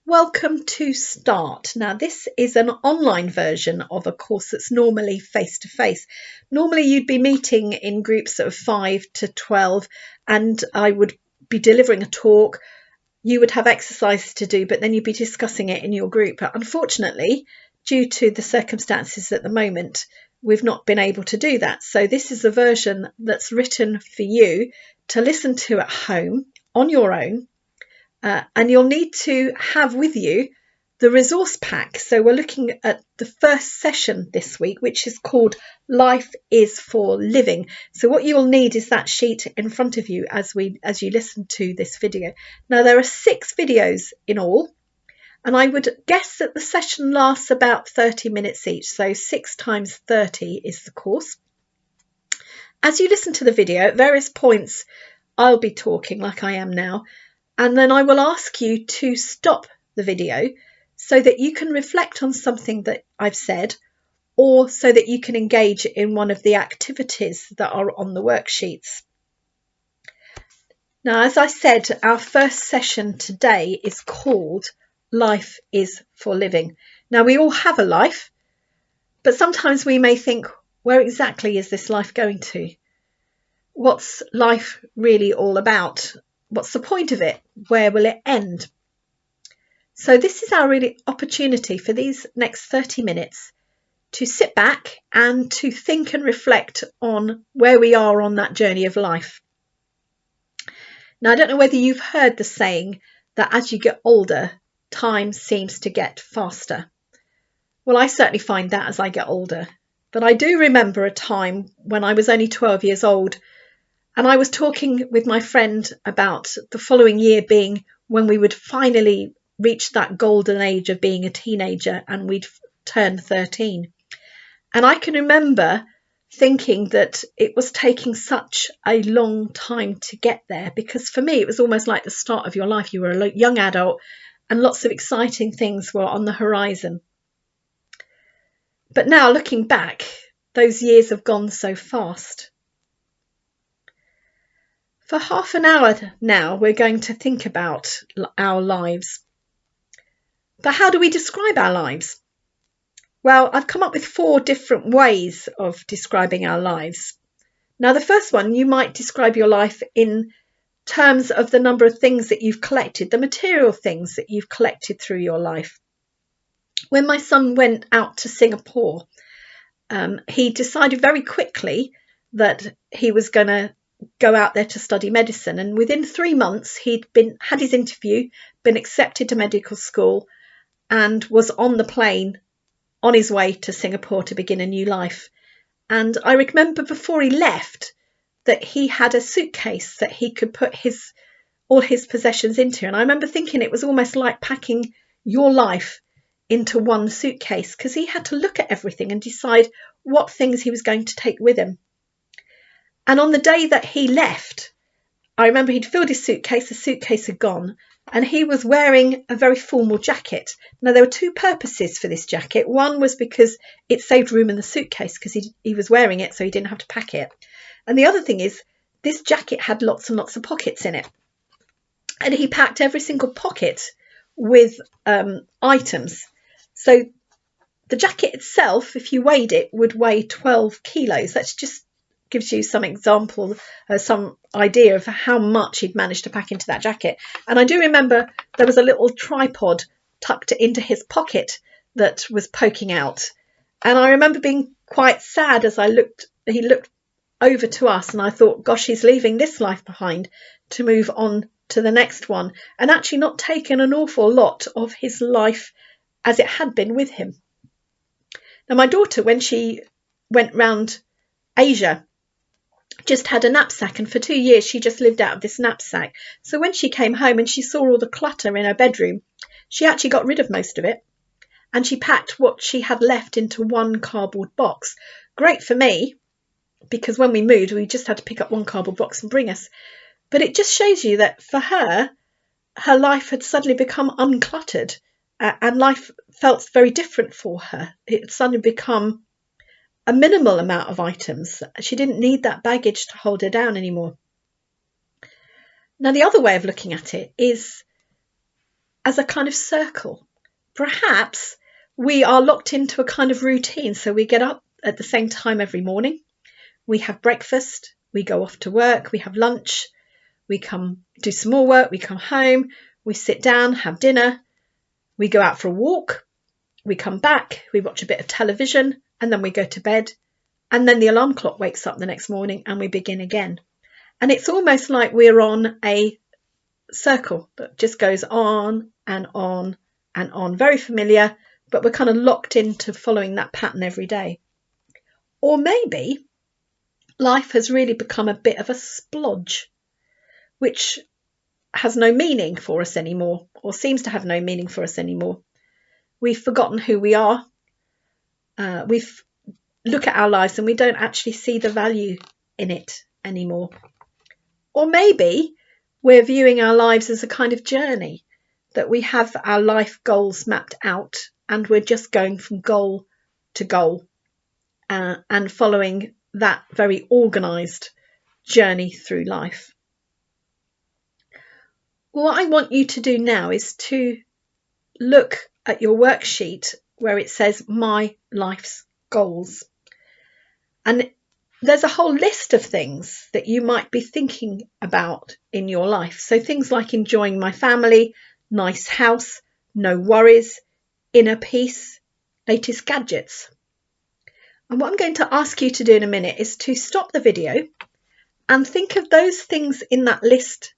Welcome to START. Now, this is an online version of a course that's normally face-to-face. Normally, you'd be meeting in groups of 5 to 12, and I would be delivering a talk. You would have exercises to do, but then you'd be discussing it in your group. But unfortunately, due to the circumstances at the moment, we've not been able to do that. So this is a version that's written for you to listen to at home on your own. And you'll need to have with you the resource pack. So we're looking at the first session this week, which is called Life is for Living. So what you'll need is that sheet in front of you as you listen to this video. Now, there are 6 videos in all, and I would guess that the session lasts about 30 minutes each. So 6 times 30 is the course. As you listen to the video, at various points, I'll be talking like I am now. And then I will ask you to stop the video so that you can reflect on something that I've said, or so that you can engage in one of the activities that are on the worksheets. Now, as I said, our first session today is called Life is for Living. Now, we all have a life, but sometimes we may think, where exactly is this life going to? What's life really all about? What's the point of it? Where will it end? So this is our really opportunity for these next 30 minutes to sit back and to think and reflect on where we are on that journey of life. Now, I don't know whether you've heard the saying that as you get older, time seems to get faster. Well, I certainly find that as I get older. But I do remember a time when I was only 12 years old, and I was talking with my friend about the following year being when we would finally reach that golden age of being a teenager, and we'd turn 13. And I can remember thinking that it was taking such a long time to get there, because for me, it was almost like the start of your life. You were a young adult and lots of exciting things were on the horizon. But now looking back, those years have gone so fast. For half an hour now, we're going to think about our lives. But how do we describe our lives? Well, I've come up with 4 different ways of describing our lives. Now, the first one, you might describe your life in terms of the number of things that you've collected, the material things that you've collected through your life. When my son went out to Singapore, he decided very quickly that he was going to go out there to study medicine, and within 3 months he'd had his interview, been accepted to medical school, and was on the plane on his way to Singapore to begin a new life. And I remember before he left that he had a suitcase that he could put all his possessions into, and I remember thinking it was almost like packing your life into one suitcase, because he had to look at everything and decide what things he was going to take with him. And on the day that he left, I remember he'd filled his suitcase, the suitcase had gone, and he was wearing a very formal jacket. Now, there were 2 purposes for this jacket. One was because it saved room in the suitcase, because he was wearing it, so he didn't have to pack it. And the other thing is, this jacket had lots and lots of pockets in it. And he packed every single pocket with items. So the jacket itself, if you weighed it, would weigh 12 kilos. That's just gives you some example, some idea of how much he'd managed to pack into that jacket. And I do remember there was a little tripod tucked into his pocket that was poking out. And I remember being quite sad as he looked over to us, and I thought, gosh, he's leaving this life behind to move on to the next one, and actually not taken an awful lot of his life as it had been with him. Now, my daughter, when she went round Asia, just had a knapsack, and for 2 years she just lived out of this knapsack. So when she came home and she saw all the clutter in her bedroom, she actually got rid of most of it, and she packed what she had left into one cardboard box. Great for me, because when we moved, we just had to pick up one cardboard box and bring us. But it just shows you that for her life had suddenly become uncluttered, and life felt very different for her. It had suddenly become a minimal amount of items. She didn't need that baggage to hold her down anymore. Now, the other way of looking at it is as a kind of circle. Perhaps we are locked into a kind of routine. So we get up at the same time every morning. We have breakfast. We go off to work. We have lunch. We come do some more work. We come home. We sit down, have dinner. We go out for a walk. We come back. We watch a bit of television. And then we go to bed. And then the alarm clock wakes up the next morning and we begin again. And it's almost like we're on a circle that just goes on and on and on. Very familiar, but we're kind of locked into following that pattern every day. Or maybe life has really become a bit of a splodge, which has no meaning for us anymore, or seems to have no meaning for us anymore. We've forgotten who we are. We've look at our lives and we don't actually see the value in it anymore. Or maybe we're viewing our lives as a kind of journey, that we have our life goals mapped out and we're just going from goal to goal and following that very organised journey through life. Well, what I want you to do now is to look at your worksheet where it says My Life's Goals. And there's a whole list of things that you might be thinking about in your life. So things like enjoying my family, nice house, no worries, inner peace, latest gadgets. And what I'm going to ask you to do in a minute is to stop the video and think of those things in that list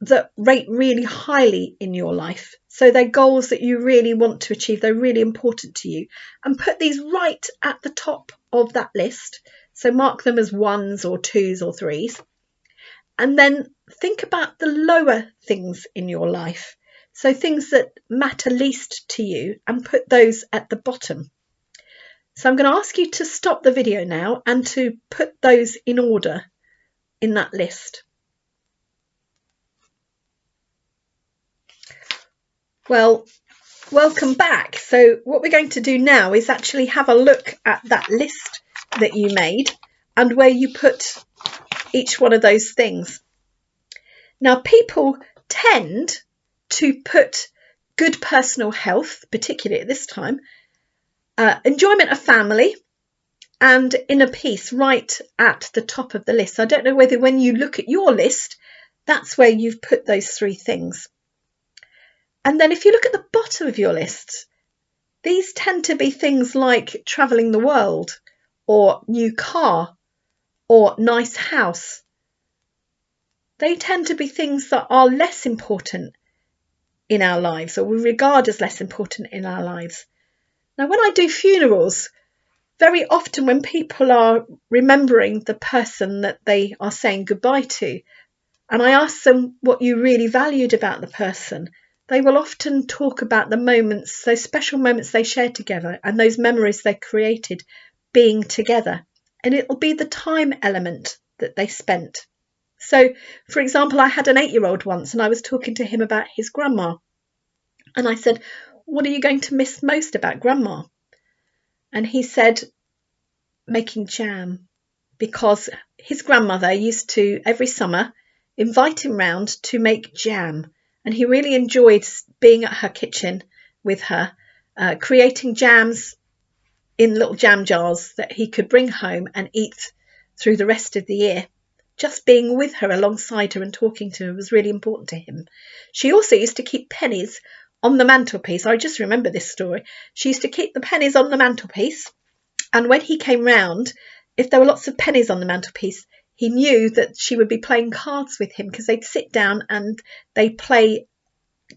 that rate really highly in your life. So they're goals that you really want to achieve. They're really important to you. And put these right at the top of that list. So mark them as 1s or 2s or 3s. And then think about the lower things in your life. So things that matter least to you, and put those at the bottom. So I'm going to ask you to stop the video now and to put those in order in that list. Well, welcome back. So what we're going to do now is actually have a look at that list that you made and where you put each one of those things. Now, people tend to put good personal health, particularly at this time, enjoyment of family and inner peace right at the top of the list. I don't know whether when you look at your list, that's where you've put those 3 things. And then if you look at the bottom of your list, these tend to be things like travelling the world, or new car, or nice house. They tend to be things that are less important in our lives, or we regard as less important in our lives. Now, when I do funerals, very often when people are remembering the person that they are saying goodbye to, and I ask them what you really valued about the person, they will often talk about the moments, those special moments they shared together and those memories they created being together. And it'll be the time element that they spent. So, for example, I had an 8-year-old once and I was talking to him about his grandma. And I said, what are you going to miss most about grandma? And he said, making jam, because his grandmother used to, every summer, invite him round to make jam. And he really enjoyed being at her kitchen with her, creating jams in little jam jars that he could bring home and eat through the rest of the year. Just being with her alongside her and talking to her was really important to him. She also used to keep pennies on the mantelpiece. I just remember this story. She used to keep the pennies on the mantelpiece. And when he came round, if there were lots of pennies on the mantelpiece, he knew that she would be playing cards with him, because they'd sit down and they'd play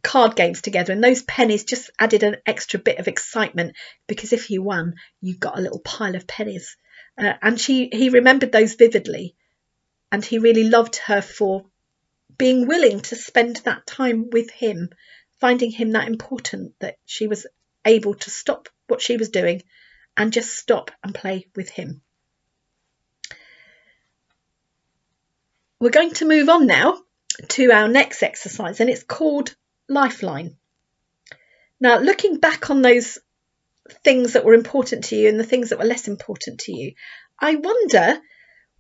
card games together, and those pennies just added an extra bit of excitement, because if you won, you got a little pile of pennies. And he remembered those vividly, and he really loved her for being willing to spend that time with him, finding him that important that she was able to stop what she was doing and just stop and play with him. We're going to move on now to our next exercise, and it's called Lifeline. Now, looking back on those things that were important to you and the things that were less important to you, I wonder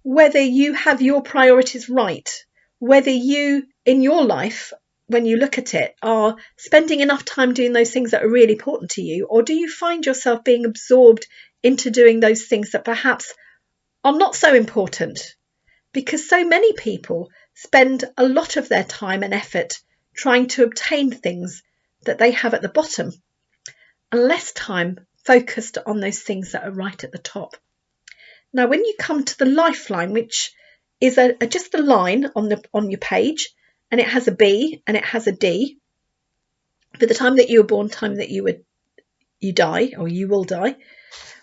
whether you have your priorities right, whether you in your life when you look at it, are spending enough time doing those things that are really important to you? Or do you find yourself being absorbed into doing those things that perhaps are not so important? Because so many people spend a lot of their time and effort trying to obtain things that they have at the bottom, and less time focused on those things that are right at the top. Now, when you come to the lifeline, which is just a line on your page, and it has a B and it has a D for the time that you were born, time that you die, or you will die.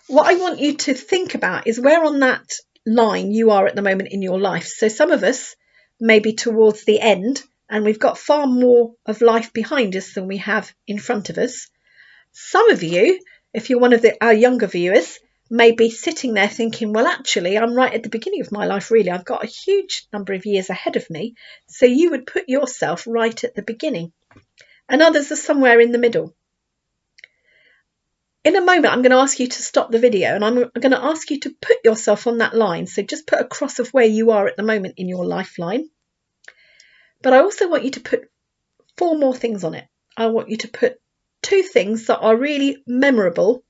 What I want you to think about is where on that line you are at the moment in your life. So some of us may be towards the end, and we've got far more of life behind us than we have in front of us. Some of you, if you're one of our younger viewers, may be sitting there thinking, well, actually, I'm right at the beginning of my life, really. I've got a huge number of years ahead of me. So you would put yourself right at the beginning. And others are somewhere in the middle. In a moment, I'm going to ask you to stop the video, and I'm going to ask you to put yourself on that line. So just put a cross of where you are at the moment in your lifeline. But I also want you to put 4 more things on it. I want you to put 2 things that are really memorable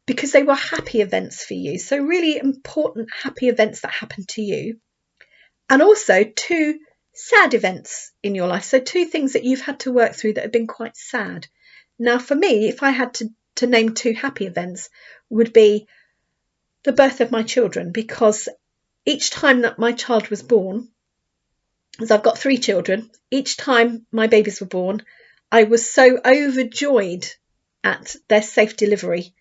because they were happy events for you. So really important happy events that happened to you. And also 2 sad events in your life. So 2 things that you've had to work through that have been quite sad. Now, for me, if I had to name 2 happy events, would be the birth of my children, because each time that my child was born, as I've got 3 children, each time my babies were born, I was so overjoyed at their safe delivery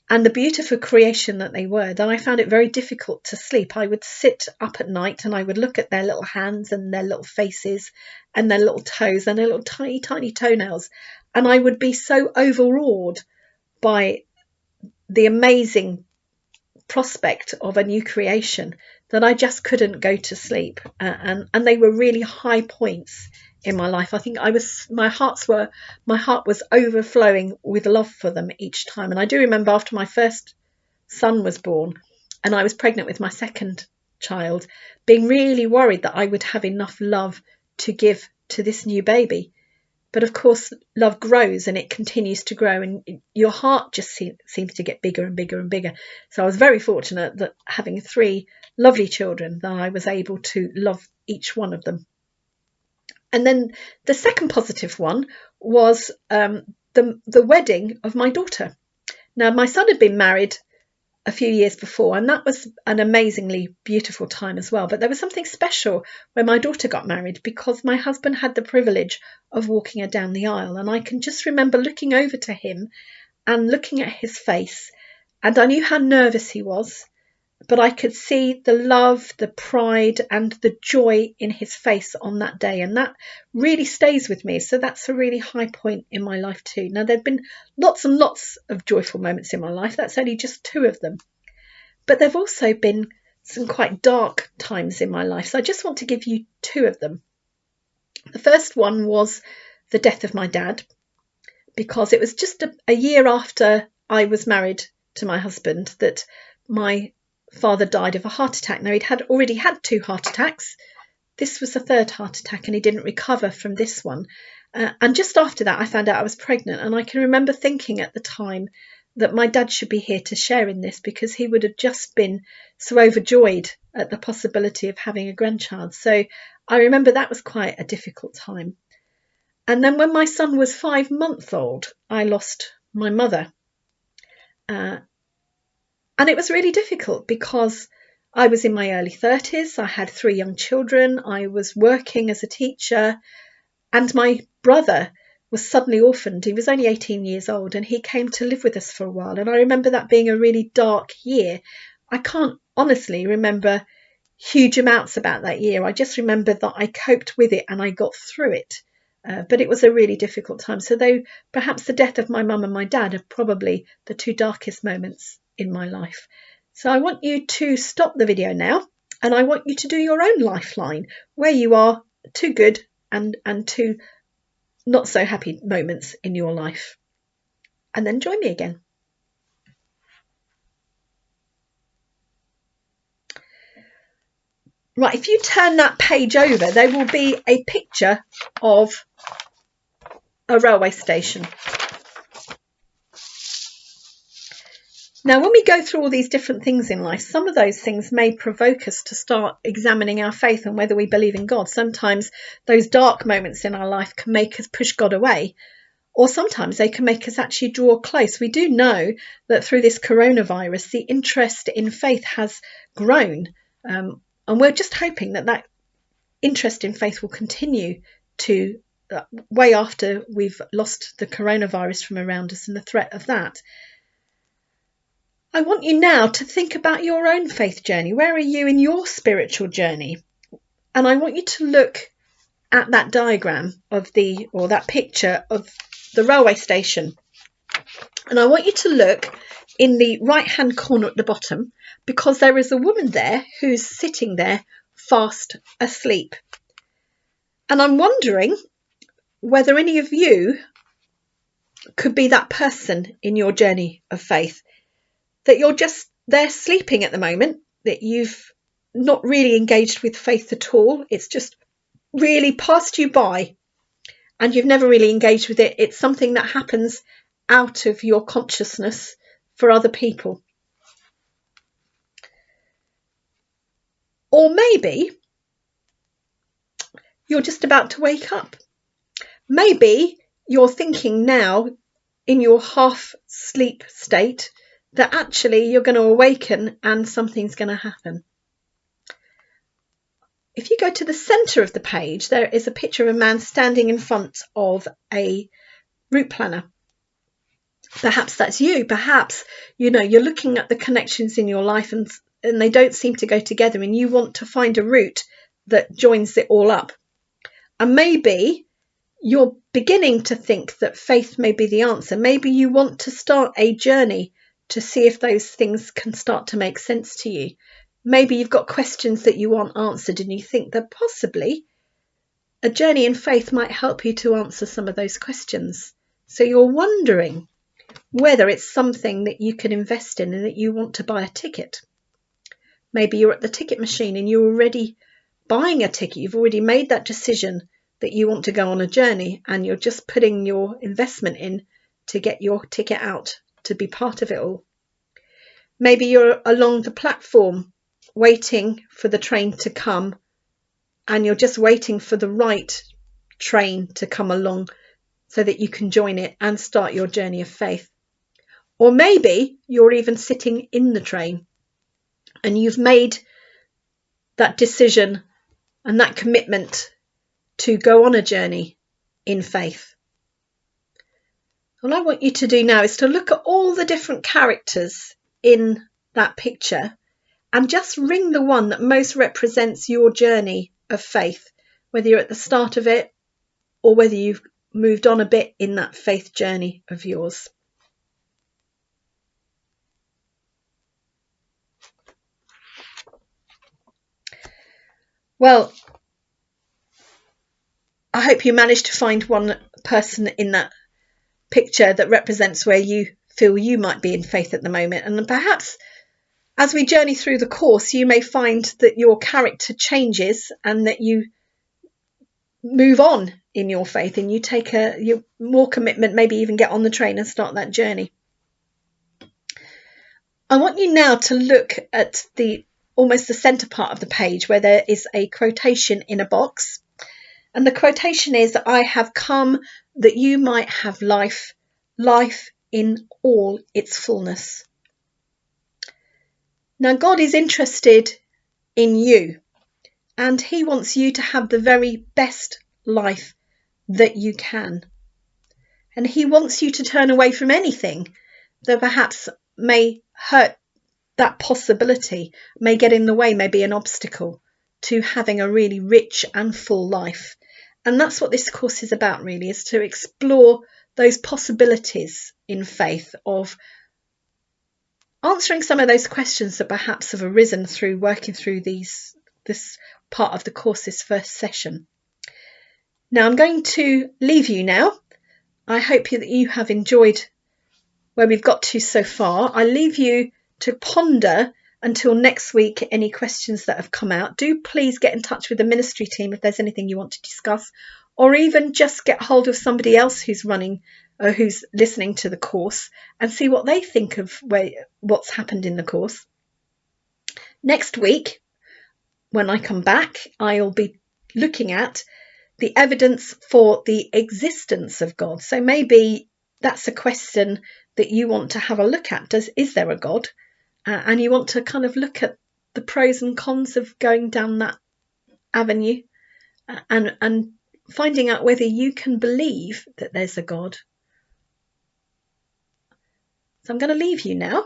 and the beautiful creation that they were, that I found it very difficult to sleep. I would sit up at night and I would look at their little hands and their little faces and their little toes and their little tiny, tiny toenails. And I would be so overawed by the amazing prospect of a new creation that I just couldn't go to sleep. And they were really high points in my life. I think my heart was overflowing with love for them each time. And I do remember after my first son was born and I was pregnant with my second child, being really worried that I would have enough love to give to this new baby. But of course, love grows and it continues to grow, and your heart just seems to get bigger and bigger and bigger. So I was very fortunate that having 3 lovely children, that I was able to love each one of them. And then the second positive one was the wedding of my daughter. Now, my son had been married a few years before, and that was an amazingly beautiful time as well. But there was something special when my daughter got married, because my husband had the privilege of walking her down the aisle. And I can just remember looking over to him and looking at his face, and I knew how nervous he was, but I could see the love, the pride and the joy in his face on that day. And that really stays with me. So that's a really high point in my life too. Now, there've been lots and lots of joyful moments in my life. That's only just 2 of them. But there've also been some quite dark times in my life. So I just want to give you 2 of them. The first one was the death of my dad, because it was just a year after I was married to my husband that my father died of a heart attack. Now, he'd already had 2 heart attacks. This was the 3rd heart attack, and he didn't recover from this one. And just after that, I found out I was pregnant. And I can remember thinking at the time that my dad should be here to share in this, because he would have just been so overjoyed at the possibility of having a grandchild. So I remember that was quite a difficult time. And then when my son was 5 months old, I lost my mother. And it was really difficult because I was in my early 30s. I had 3 young children. I was working as a teacher, and my brother was suddenly orphaned. He was only 18 years old, and he came to live with us for a while. And I remember that being a really dark year. I can't honestly remember huge amounts about that year. I just remember that I coped with it and I got through it. But it was a really difficult time. So though perhaps the death of my mum and my dad are probably the 2 darkest moments in my life. So I want you to stop the video now, and I want you to do your own lifeline, where you are 2 good and 2 not so happy moments in your life. And then join me again. Right, if you turn that page over, there will be a picture of a railway station. Now, when we go through all these different things in life, some of those things may provoke us to start examining our faith and whether we believe in God. Sometimes those dark moments in our life can make us push God away, or sometimes they can make us actually draw close. We do know that through this coronavirus, the interest in faith has grown. And we're just hoping that that interest in faith will continue to way after we've lost the coronavirus from around us and the threat of that. I want you now to think about your own faith journey. Where are you in your spiritual journey? And I want you to look at that diagram of that picture of the railway station. And I want you to look in the right-hand corner at the bottom, because there is a woman there who's sitting there fast asleep. And I'm wondering whether any of you could be that person in your journey of faith, that you're just there sleeping at the moment, that you've not really engaged with faith at all. It's just really passed you by and you've never really engaged with it. It's something that happens out of your consciousness for other people. Or maybe you're just about to wake up. Maybe you're thinking now in your half sleep state that actually you're going to awaken and something's going to happen. If you go to the centre of the page, there is a picture of a man standing in front of a route planner. Perhaps that's you. Perhaps, you're looking at the connections in your life and they don't seem to go together, and you want to find a route that joins it all up. And maybe you're beginning to think that faith may be the answer. Maybe you want to start a journey to see if those things can start to make sense to you. Maybe you've got questions that you want answered and you think that possibly a journey in faith might help you to answer some of those questions. So you're wondering whether it's something that you can invest in and that you want to buy a ticket. Maybe you're at the ticket machine and you're already buying a ticket. You've already made that decision that you want to go on a journey and you're just putting your investment in to get your ticket out, to be part of it all. Maybe you're along the platform waiting for the train to come and you're just waiting for the right train to come along so that you can join it and start your journey of faith. Or maybe you're even sitting in the train and you've made that decision and that commitment to go on a journey in faith. All I want you to do now is to look at all the different characters in that picture and just ring the one that most represents your journey of faith, whether you're at the start of it or whether you've moved on a bit in that faith journey of yours. Well, I hope you managed to find one person in that picture that represents where you feel you might be in faith at the moment. And perhaps as we journey through the course, you may find that your character changes and that you move on in your faith and you take more commitment, maybe even get on the train and start that journey. I want you now to look at almost the centre part of the page where there is a quotation in a box. And the quotation is, "I have come that you might have life in all its fullness." Now, God is interested in you and he wants you to have the very best life that you can. And he wants you to turn away from anything that perhaps may hurt that possibility, may get in the way, may be an obstacle to having a really rich and full life. And that's what this course is about, really, is to explore those possibilities in faith of answering some of those questions that perhaps have arisen through working through this part of the course's first session. Now I'm going to leave you now. I hope that you have enjoyed where we've got to so far. I leave you to ponder until next week, any questions that have come out, do please get in touch with the ministry team if there's anything you want to discuss, or even just get hold of somebody else who's running or who's listening to the course and see what they think of what's happened in the course. Next week, when I come back, I'll be looking at the evidence for the existence of God. So maybe that's a question that you want to have a look at. Is there a God? And you want to kind of look at the pros and cons of going down that avenue and finding out whether you can believe that there's a God. So I'm going to leave you now.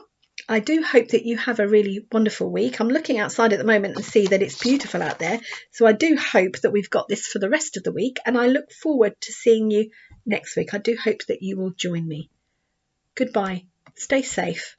I do hope that you have a really wonderful week. I'm looking outside at the moment and see that it's beautiful out there. So I do hope that we've got this for the rest of the week, and I look forward to seeing you next week. I do hope that you will join me. Goodbye. Stay safe.